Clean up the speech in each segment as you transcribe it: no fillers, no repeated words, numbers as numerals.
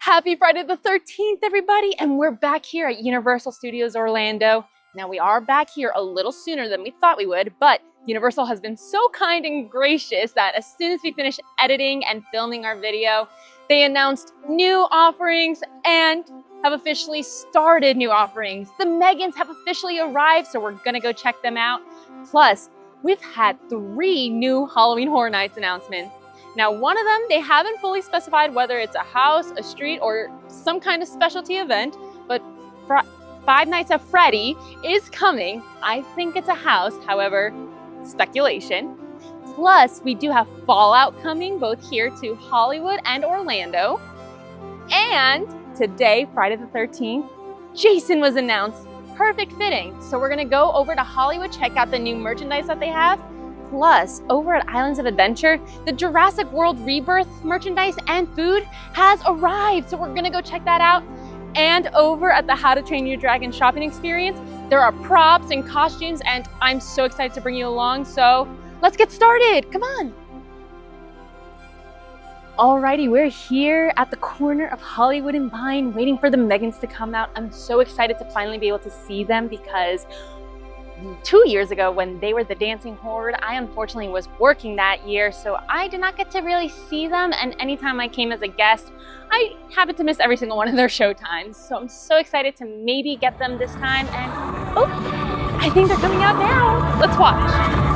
Happy Friday the 13th, everybody, and we're back here at Universal Studios Orlando. Now, we are back here a little sooner than we thought we would, but Universal has been so kind and gracious that as soon as we finished editing and filming our video, they announced new offerings and have officially started new offerings. The Megans have officially arrived, so we're gonna go check them out. Plus, we've had 3 new Halloween Horror Nights announcements. Now, one of them, they haven't fully specified whether it's a house, a street, or some kind of specialty event, but Five Nights at Freddy is coming. I think it's a house, however, speculation. Plus, we do have Fallout coming both here to Hollywood and Orlando. And today, Friday the 13th, Jason was announced. Perfect fitting. So we're gonna go over to Hollywood, check out the new merchandise that they have. Plus, over at Islands of Adventure, the Jurassic World Rebirth merchandise and food has arrived. So we're gonna go check that out. And over at the How to Train Your Dragon shopping experience, there are props and costumes, and I'm so excited to bring you along. So let's get started, come on. Alrighty, we're here at the corner of Hollywood and Vine, waiting for the Megans to come out. I'm so excited to finally be able to see them because 2 years ago when they were the Dancing Horde, I unfortunately was working that year, so I did not get to really see them, and anytime I came as a guest, I happened to miss every single one of their show times. So I'm so excited to maybe get them this time, and oh, I think they're coming out now. Let's watch.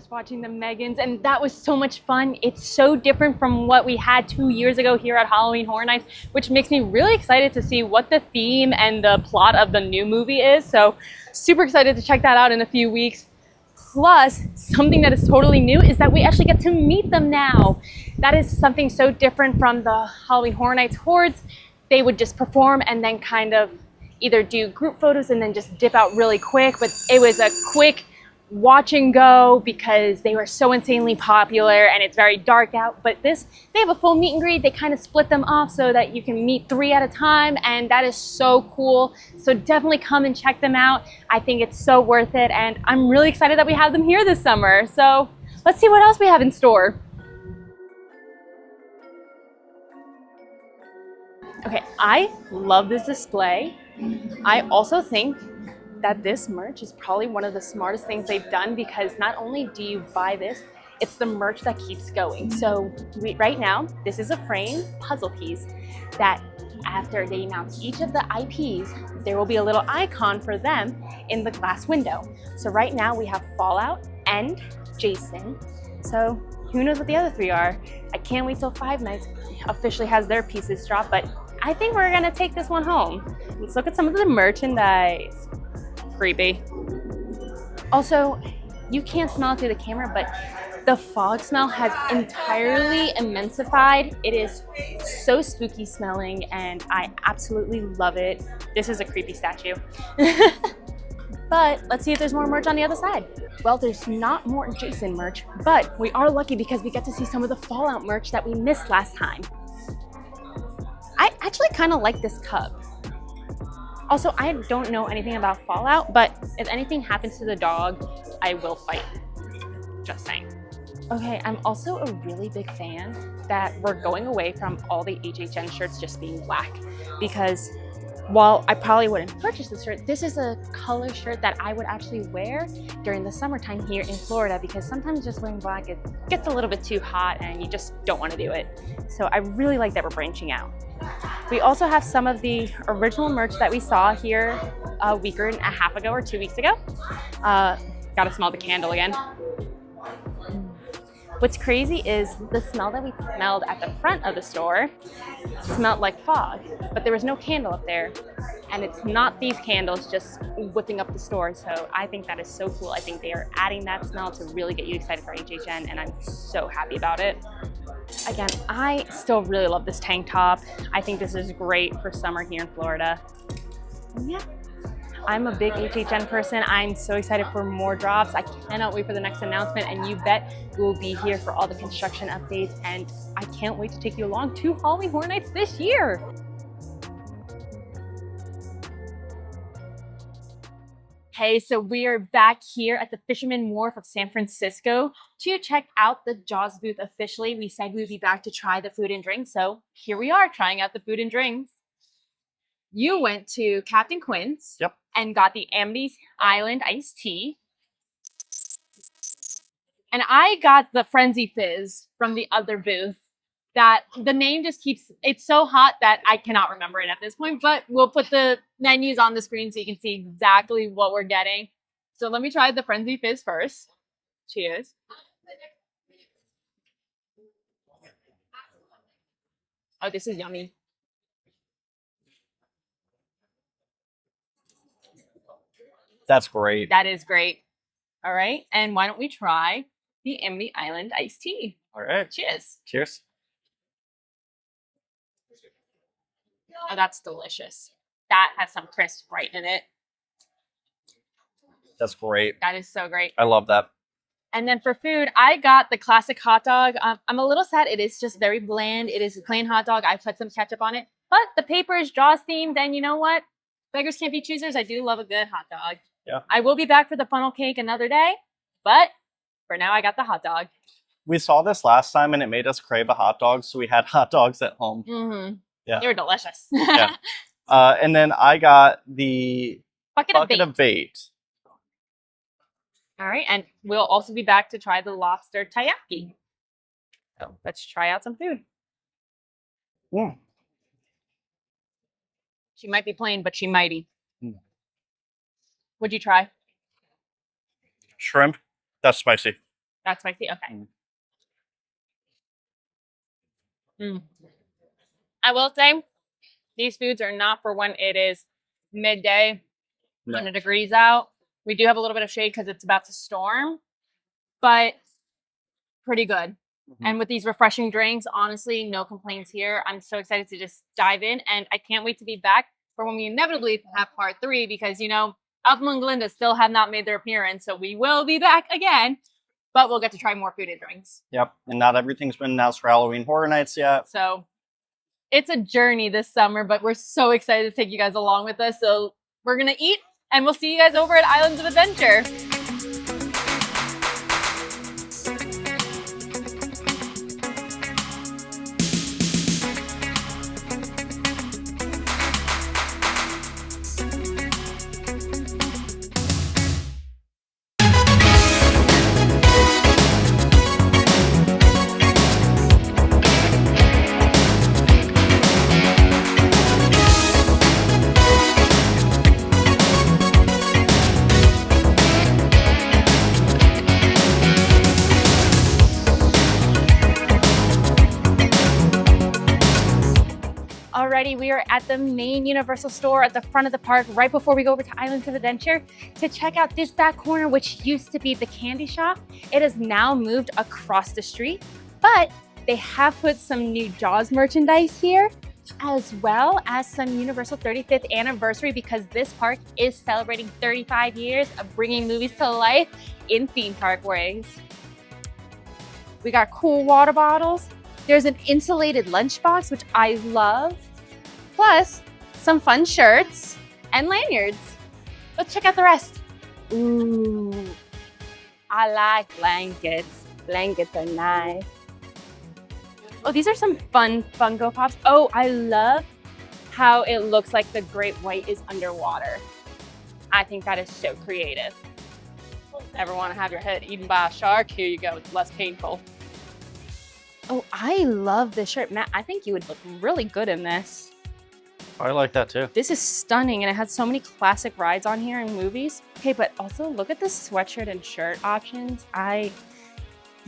Watching the Megans, and that was so much fun. It's so different from what we had 2 years ago here at Halloween Horror Nights, which makes me really excited to see what the theme and the plot of the new movie is. So super excited to check that out in a few weeks. Plus, something that is totally new is that we actually get to meet them now. That is something so different from the Halloween Horror Nights hordes. They would just perform and then kind of either do group photos and then just dip out really quick, but it was a quick watch and go because they were so insanely popular and it's very dark out. But this, they have a full meet and greet. They kind of split them off so that you can meet 3 at a time, and that is so cool. So definitely come and check them out. I think it's so worth it, and I'm really excited that we have them here this summer. So let's see what else we have in store. Okay, I love this display. I also think that this merch is probably one of the smartest things they've done, because not only do you buy this, it's the merch that keeps going. So right now, this is a frame puzzle piece that after they announce each of the IPs, there will be a little icon for them in the glass window. So right now we have Fallout and Jason. So who knows what the other 3 are? I can't wait till Five Nights officially has their pieces dropped, but I think we're gonna take this one home. Let's look at some of the merchandise. Creepy. Also, you can't smell it through the camera, but the fog smell has entirely immensified. It is so spooky smelling and I absolutely love it. This is a creepy statue. But let's see if there's more merch on the other side. Well, there's not more Jason merch, but we are lucky because we get to see some of the Fallout merch that we missed last time. I actually kind of like this cub. Also, I don't know anything about Fallout, but if anything happens to the dog, I will fight. Just saying. Okay, I'm also a really big fan that we're going away from all the HHN shirts just being black, because while I probably wouldn't purchase this shirt, this is a color shirt that I would actually wear during the summertime here in Florida, because sometimes just wearing black, it gets a little bit too hot and you just don't want to do it. So I really like that we're branching out. We also have some of the original merch that we saw here a week and a half ago or 2 weeks ago. Gotta smell the candle again. What's crazy is the smell that we smelled at the front of the store smelled like fog, but there was no candle up there. And it's not these candles just whipping up the store. So I think that is so cool. I think they are adding that smell to really get you excited for HHN, and I'm so happy about it. Again, I still really love this tank top. I think this is great for summer here in Florida. Yeah. I'm a big HHN person. I'm so excited for more drops. I cannot wait for the next announcement, and you bet we will be here for all the construction updates, and I can't wait to take you along to Halloween Horror Nights this year. Hey, so we are back here at the Fisherman Wharf of San Francisco to check out the Jaws booth officially. We said we'd be back to try the food and drinks, so here we are trying out the food and drinks. You went to Captain Quinn's. Yep. And got the Amity Island iced tea. And I got the Frenzy Fizz from the other booth. That the name just keeps, it's so hot that I cannot remember it at this point, but we'll put the menus on the screen so you can see exactly what we're getting. So let me try the Frenzy Fizz first. Cheers. Oh, this is yummy. That's great. That is great. All right. And why don't we try the Amity Island iced tea? All right. Cheers. Cheers. Oh, that's delicious. That has some crisp right in it. That's great. That is so great. I love that. And then for food, I got the classic hot dog. I'm a little sad. It is just very bland. It is a plain hot dog. I put some ketchup on it. But the paper is Jaws themed. And you know what? Beggars can't be choosers. I do love a good hot dog. Yeah. I will be back for the funnel cake another day, but for now I got the hot dog. We saw this last time and it made us crave a hot dog, so we had hot dogs at home. Mm-hmm. Yeah. They were delicious. Yeah. And then I got the bucket of bait. All right, and we'll also be back to try the lobster taiyaki. So let's try out some food. Mm. She might be plain, but she mighty. Mm. What'd you try? Shrimp. That's spicy. That's spicy? Okay. I will say, these foods are not for when it is midday, 100 degrees out. We do have a little bit of shade because it's about to storm, but pretty good. And with these refreshing drinks, honestly, no complaints here. I'm so excited to just dive in, and I can't wait to be back for when we inevitably have part 3, because, you know, Alpha and Glinda still have not made their appearance, so we will be back again, but we'll get to try more food and drinks. Yep, and not everything's been announced for Halloween Horror Nights yet. So it's a journey this summer, but we're so excited to take you guys along with us. So we're going to eat, and we'll see you guys over at Islands of Adventure. Alrighty, we are at the main Universal store at the front of the park right before we go over to Islands of Adventure to check out this back corner, which used to be the candy shop. It has now moved across the street, but they have put some new Jaws merchandise here. as well as some Universal 35th anniversary, because this park is celebrating 35 years of bringing movies to life in theme park ways. We got cool water bottles. There's an insulated lunchbox, which I love. Plus some fun shirts and lanyards. Let's check out the rest. Ooh, I like blankets. Blankets are nice. Oh, these are some fun Funko Pops. Oh, I love how it looks like the great white is underwater. I think that is so creative. Ever want to have your head eaten by a shark? Here you go, it's less painful. Oh, I love this shirt. Matt, I think you would look really good in this. I like that too. This is stunning, and it has so many classic rides on here in movies. Okay, but also look at the sweatshirt and shirt options. I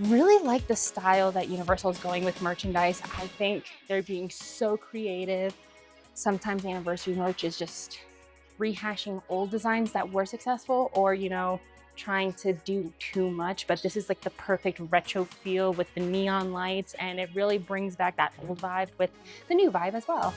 really like the style that Universal is going with merchandise. I think they're being so creative. Sometimes anniversary merch is just rehashing old designs that were successful, or, you know, trying to do too much, but this is like the perfect retro feel with the neon lights, and it really brings back that old vibe with the new vibe as well.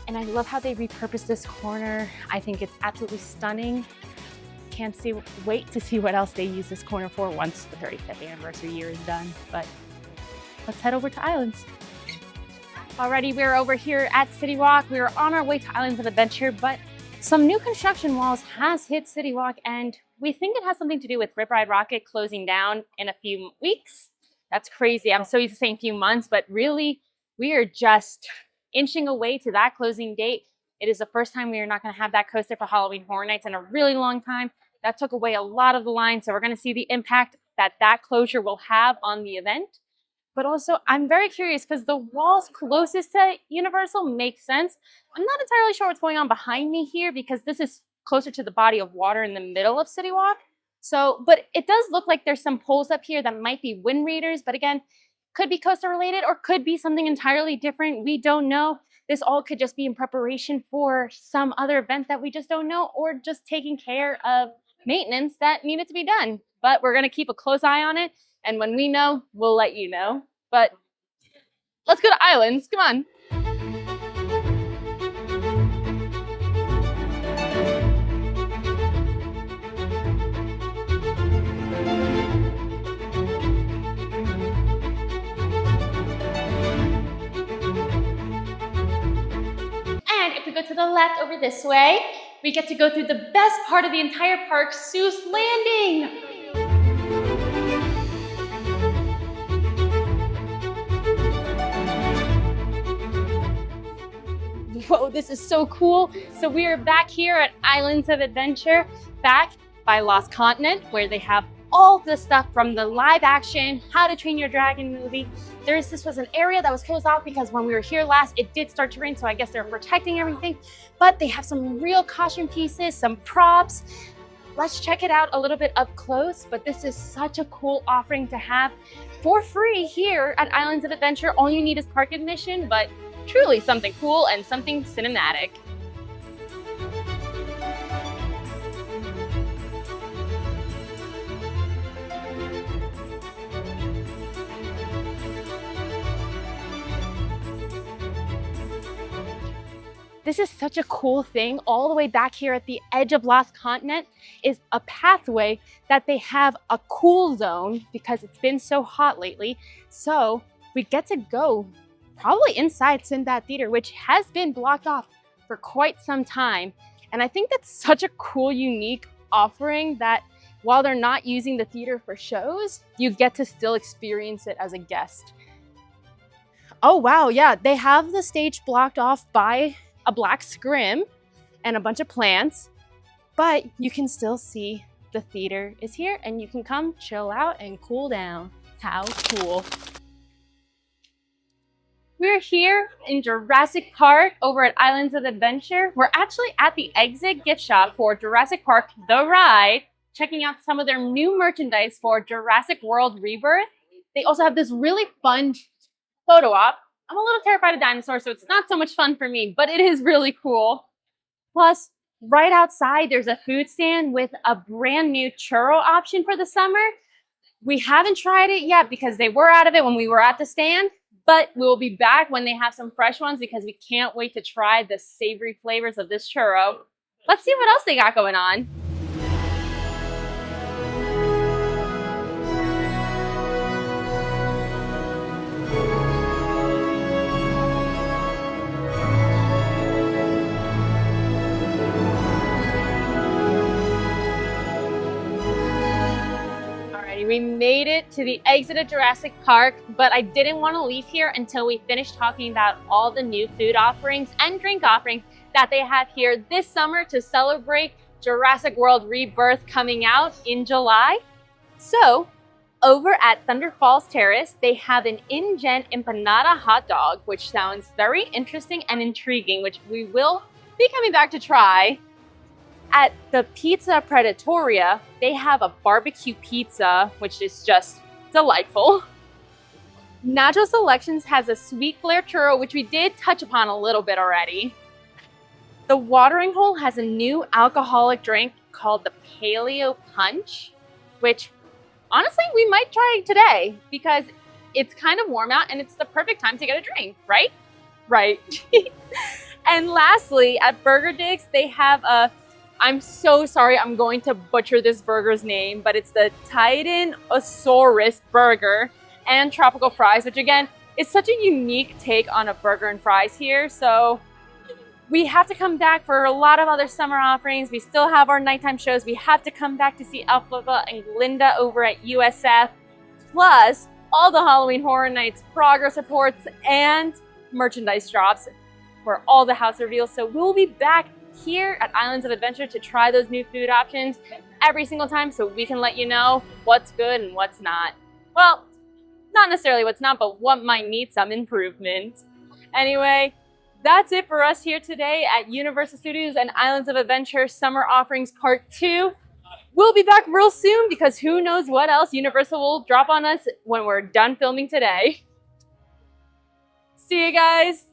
And I love how they repurposed this corner. I think it's absolutely stunning. Can't wait to see what else they use this corner for once the 35th anniversary year is done. But let's head over to Islands. Alrighty, we're over here at CityWalk. We were on our way to Islands of Adventure, but some new construction walls has hit CityWalk, and we think it has something to do with Rip Ride Rockit closing down in a few weeks. That's crazy. I'm so used to saying few months, but really, we are just inching away to that closing date. It is the first time we are not going to have that coaster for Halloween Horror Nights in a really long time. That took away a lot of the line, so we're going to see the impact that that closure will have on the event. But also, I'm very curious because the walls closest to Universal make sense. I'm not entirely sure what's going on behind me here, because this is closer to the body of water in the middle of CityWalk. So, but it does look like there's some poles up here that might be wind readers, but again, could be coaster related or could be something entirely different. We don't know. This all could just be in preparation for some other event that we just don't know, or just taking care of maintenance that needed to be done. But we're going to keep a close eye on it, and when we know, we'll let you know. But let's go to Islands. Come on. And if we go to the left over this way, we get to go through the best part of the entire park, Seuss Landing. Whoa, this is so cool. So we are back here at Islands of Adventure, back by Lost Continent, where they have all the stuff from the live action How to Train Your Dragon movie. This was an area that was closed off because when we were here last, it did start to rain, so I guess they're protecting everything. But they have some real costume pieces, some props. Let's check it out a little bit up close, but this is such a cool offering to have for free here at Islands of Adventure. All you need is park admission, but truly something cool and something cinematic. This is such a cool thing. All the way back here at the edge of Lost Continent is a pathway that they have a cool zone because it's been so hot lately. So we get to go probably inside Sinbad Theater, which has been blocked off for quite some time. And I think that's such a cool, unique offering that while they're not using the theater for shows, you get to still experience it as a guest. Oh, wow. Yeah, they have the stage blocked off by a black scrim and a bunch of plants, but you can still see the theater is here and you can come chill out and cool down. How cool. We're here in Jurassic Park over at Islands of Adventure. We're actually at the exit gift shop for Jurassic Park The Ride, checking out some of their new merchandise for Jurassic World Rebirth. They also have this really fun photo op. I'm a little terrified of dinosaurs, so it's not so much fun for me, but it is really cool. Plus, right outside, there's a food stand with a brand new churro option for the summer. We haven't tried it yet because they were out of it when we were at the stand, But we'll be back when they have some fresh ones because we can't wait to try the savory flavors of this churro. Let's see what else they got going on. We made it to the exit of Jurassic Park, but I didn't want to leave here until we finished talking about all the new food offerings and drink offerings that they have here this summer to celebrate Jurassic World Rebirth coming out in July. So, over at Thunder Falls Terrace, they have an in-gen empanada hot dog, which sounds very interesting and intriguing, which we will be coming back to try. At the Pizza Predatoria, they have a barbecue pizza, which is just delightful. Nacho Selections has a sweet flare churro, which we did touch upon a little bit already. The Watering Hole has a new alcoholic drink called the Paleo Punch, which honestly, we might try today because it's kind of warm out and it's the perfect time to get a drink, right? Right. And lastly, at Burger Digs, they have a I'm so sorry, I'm going to butcher this burger's name, but it's the Titanosaurus burger and tropical fries, which again, is such a unique take on a burger and fries here. So we have to come back for a lot of other summer offerings. We still have our nighttime shows. We have to come back to see Alpha and Glinda over at USF, plus all the Halloween Horror Nights progress reports and merchandise drops for all the house reveals. So we'll be back here at Islands of Adventure to try those new food options every single time so we can let you know what's good and what's not. Well, not necessarily what's not, but what might need some improvement. Anyway, that's it for us here today at Universal Studios and Islands of Adventure Summer Offerings Part 2. We'll be back real soon because who knows what else Universal will drop on us when we're done filming today. See you guys!